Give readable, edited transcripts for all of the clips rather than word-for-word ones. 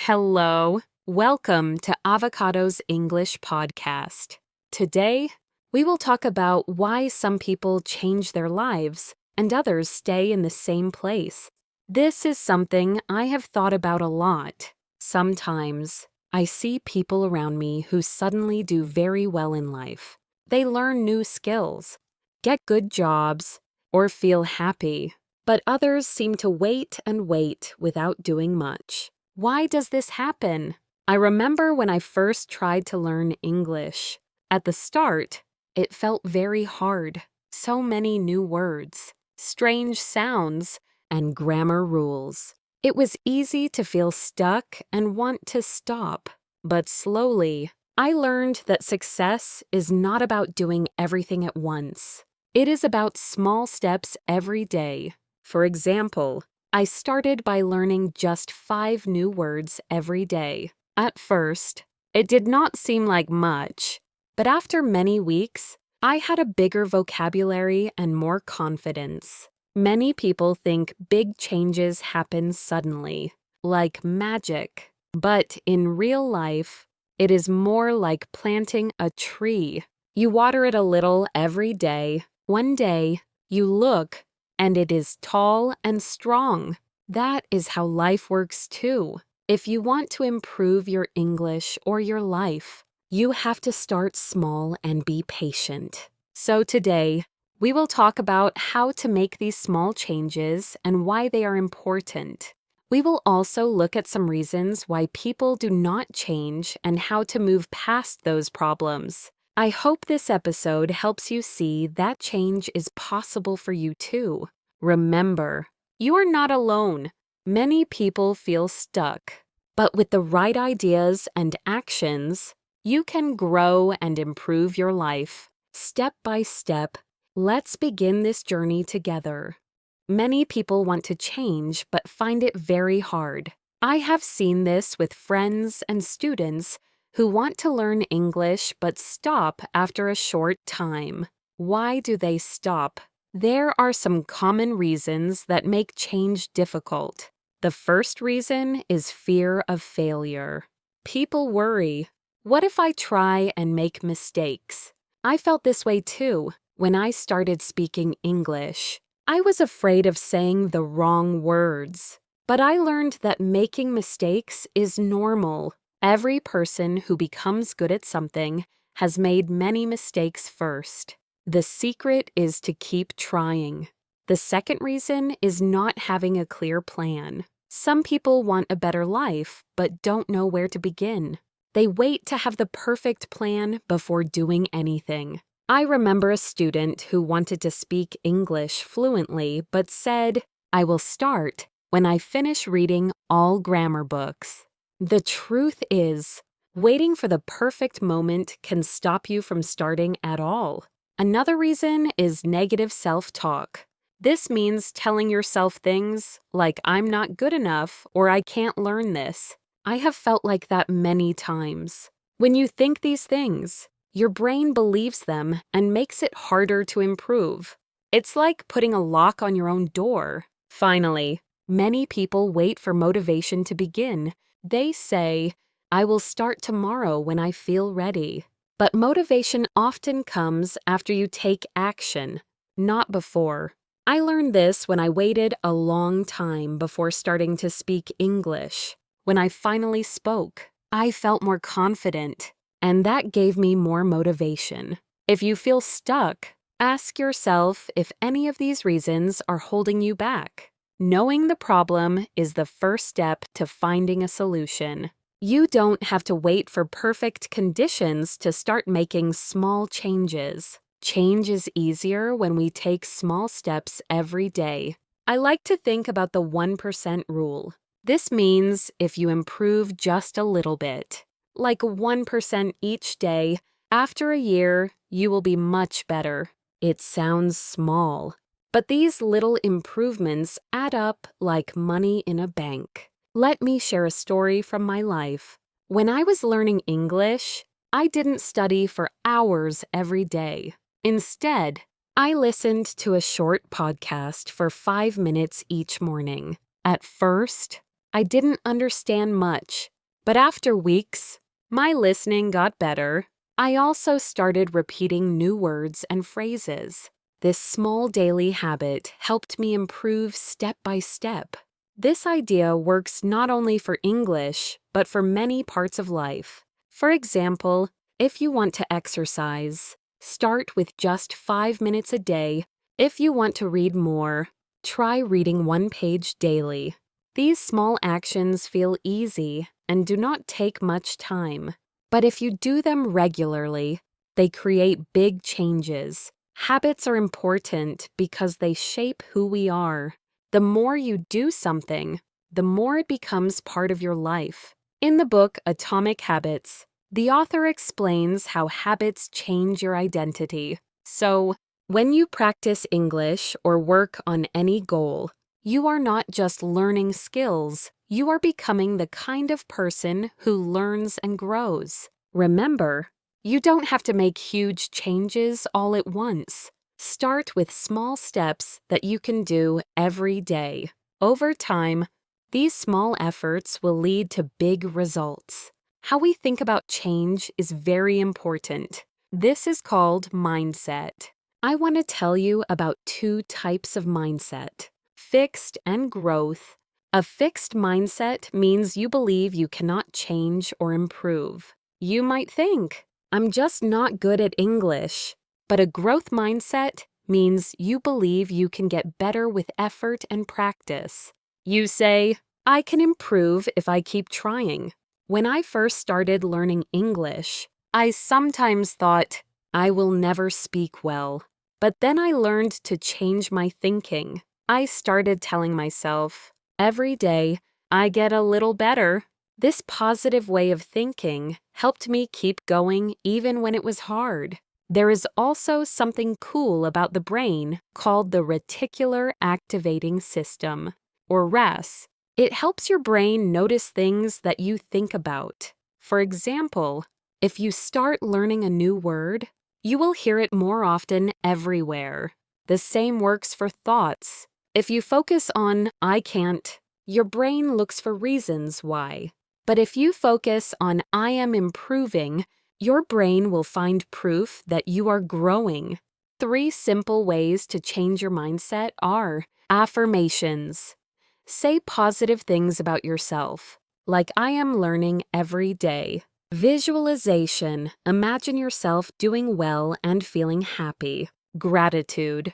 Hello, welcome to Avocado's English Podcast. Today, we will talk about why some people change their lives and others stay in the same place. This is something I have thought about a lot. Sometimes, I see people around me who suddenly do very well in life. They learn new skills, get good jobs, or feel happy, but others seem to wait and wait without doing much. Why does this happen? I remember when I first tried to learn English. At the start, it felt very hard. So many new words, strange sounds, and grammar rules. It was easy to feel stuck and want to stop. But slowly, I learned that success is not about doing everything at once. It is about small steps every day. For example, I started by learning just 5 new words every day. At first, it did not seem like much, but after many weeks, I had a bigger vocabulary and more confidence. Many people think big changes happen suddenly, like magic. But in real life, it is more like planting a tree. You water it a little every day. One day, you look, and it is tall and strong. That is how life works too. If you want to improve your English or your life, you have to start small and be patient. So today, we will talk about how to make these small changes and why they are important. We will also look at some reasons why people do not change and how to move past those problems. I hope this episode helps you see that change is possible for you too. Remember, you are not alone. Many people feel stuck, but with the right ideas and actions, you can grow and improve your life. Step by step, let's begin this journey together. Many people want to change but find it very hard. I have seen this with friends and students who want to learn English but stop after a short time. Why do they stop? There are some common reasons that make change difficult. The first reason is fear of failure. People worry, what if I try and make mistakes? I felt this way too when I started speaking English. I was afraid of saying the wrong words, but I learned that making mistakes is normal. Every person who becomes good at something has made many mistakes first. The secret is to keep trying. The second reason is not having a clear plan. Some people want a better life, but don't know where to begin. They wait to have the perfect plan before doing anything. I remember a student who wanted to speak English fluently, but said, "I will start when I finish reading all grammar books." The truth is, waiting for the perfect moment can stop you from starting at all. Another reason is negative self-talk. This means telling yourself things like, "I'm not good enough," or "I can't learn this." I have felt like that many times. When you think these things, your brain believes them and makes it harder to improve. It's like putting a lock on your own door. Finally, many people wait for motivation to begin. They say, "I will start tomorrow when I feel ready." But motivation often comes after you take action, not before. I learned this when I waited a long time before starting to speak English. When I finally spoke, I felt more confident, and that gave me more motivation. If you feel stuck, ask yourself if any of these reasons are holding you back. Knowing the problem is the first step to finding a solution. You don't have to wait for perfect conditions to start making small changes. Change is easier when we take small steps every day. I like to think about the 1% rule. This means if you improve just a little bit, like 1% each day, after a year, you will be much better. It sounds small, but these little improvements add up like money in a bank. Let me share a story from my life. When I was learning English, I didn't study for hours every day. Instead, I listened to a short podcast for 5 minutes each morning. At first, I didn't understand much, But after weeks, my listening got better. I also started repeating new words and phrases. This small daily habit helped me improve step by step. This idea works not only for English, but for many parts of life. For example, if you want to exercise, start with just 5 minutes a day. If you want to read more, try reading 1 page daily. These small actions feel easy and do not take much time. But if you do them regularly, they create big changes. Habits are important because they shape who we are. The more you do something, the more it becomes part of your life. In the book Atomic Habits, the author explains how habits change your identity. So, when you practice English or work on any goal, you are not just learning skills, you are becoming the kind of person who learns and grows. Remember, you don't have to make huge changes all at once. Start with small steps that you can do every day. Over time, these small efforts will lead to big results. How we think about change is very important. This is called mindset. I want to tell you about 2 types of mindset: fixed and growth. A fixed mindset means you believe you cannot change or improve. You might think, I'm just not good at English. But a growth mindset means you believe you can get better with effort and practice. You say, I can improve if I keep trying. When I first started learning English, I sometimes thought, I will never speak well. But then I learned to change my thinking. I started telling myself, every day, I get a little better. This positive way of thinking helped me keep going even when it was hard. There is also something cool about the brain called the reticular activating system, or RAS. It helps your brain notice things that you think about. For example, if you start learning a new word, you will hear it more often everywhere. The same works for thoughts. If you focus on I can't, your brain looks for reasons why. But if you focus on I am improving, your brain will find proof that you are growing. 3 simple ways to change your mindset are affirmations. Say positive things about yourself, like I am learning every day. Visualization. Imagine yourself doing well and feeling happy. Gratitude.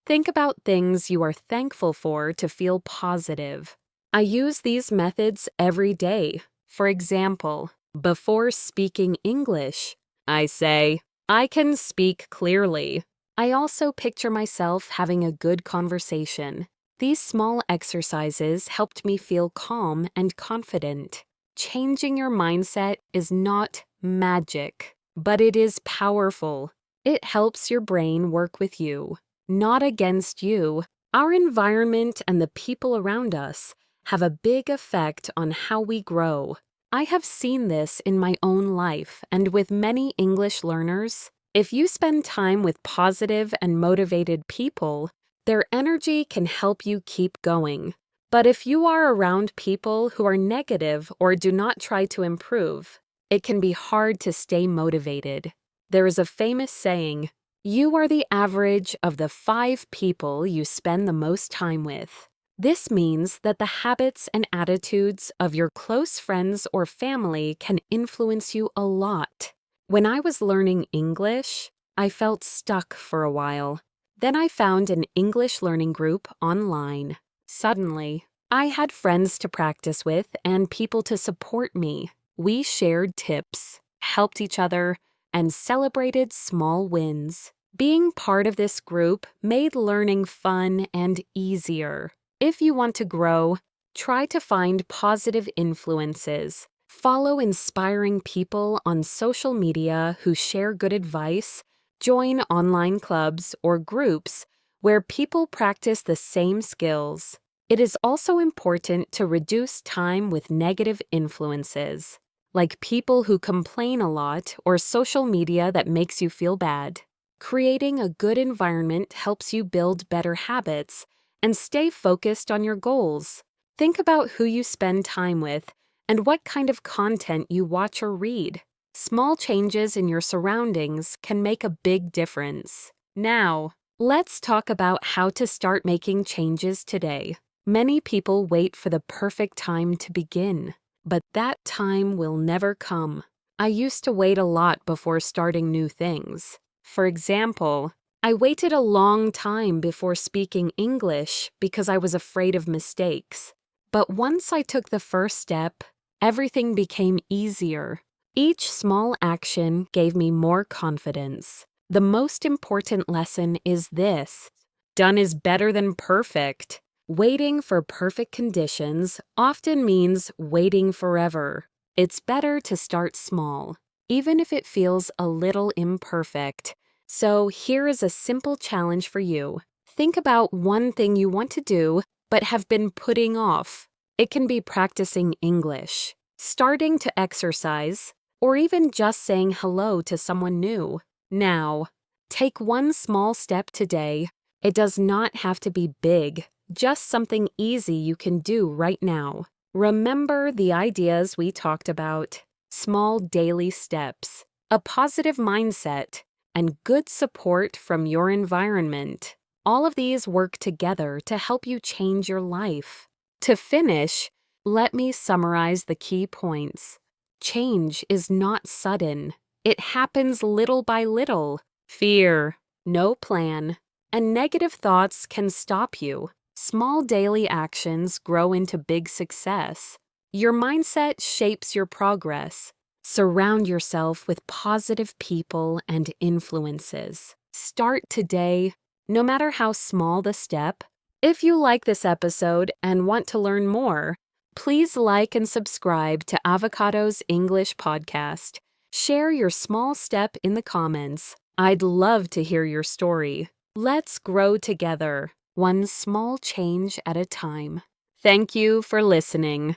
Think about things you are thankful for to feel positive. I use these methods every day. For example, before speaking English, I say, I can speak clearly. I also picture myself having a good conversation. These small exercises helped me feel calm and confident. Changing your mindset is not magic, but it is powerful. It helps your brain work with you, not against you. Our environment and the people around us have a big effect on how we grow. I have seen this in my own life and with many English learners. If you spend time with positive and motivated people, their energy can help you keep going. But if you are around people who are negative or do not try to improve, it can be hard to stay motivated. There is a famous saying, you are the average of the 5 people you spend the most time with. This means that the habits and attitudes of your close friends or family can influence you a lot. When I was learning English, I felt stuck for a while. Then I found an English learning group online. Suddenly, I had friends to practice with and people to support me. We shared tips, helped each other, and celebrated small wins. Being part of this group made learning fun and easier. If you want to grow, try to find positive influences. Follow inspiring people on social media who share good advice. Join online clubs or groups where people practice the same skills. It is also important to reduce time with negative influences, like people who complain a lot or social media that makes you feel bad. Creating a good environment helps you build better habits and stay focused on your goals. Think about who you spend time with and what kind of content you watch or read. Small changes in your surroundings can make a big difference. Now, let's talk about how to start making changes today. Many people wait for the perfect time to begin, but that time will never come. I used to wait a lot before starting new things. For example, I waited a long time before speaking English because I was afraid of mistakes. But once I took the first step, everything became easier. Each small action gave me more confidence. The most important lesson is this: done is better than perfect. Waiting for perfect conditions often means waiting forever. It's better to start small, even if it feels a little imperfect. So here is a simple challenge for you. Think about one thing you want to do but have been putting off. It can be practicing English, starting to exercise, or even just saying hello to someone new. Now, take one small step today. It does not have to be big, just something easy you can do right now. Remember the ideas we talked about: small daily steps, a positive mindset, and good support from your environment. All of these work together to help you change your life. To finish, let me summarize the key points. Change is not sudden. It happens little by little. Fear, no plan, and negative thoughts can stop you. Small daily actions grow into big success. Your mindset shapes your progress. Surround yourself with positive people and influences. Start today, no matter how small the step. If you like this episode and want to learn more, please like and subscribe to Avocado's English Podcast. Share your small step in the comments. I'd love to hear your story. Let's grow together, one small change at a time. Thank you for listening.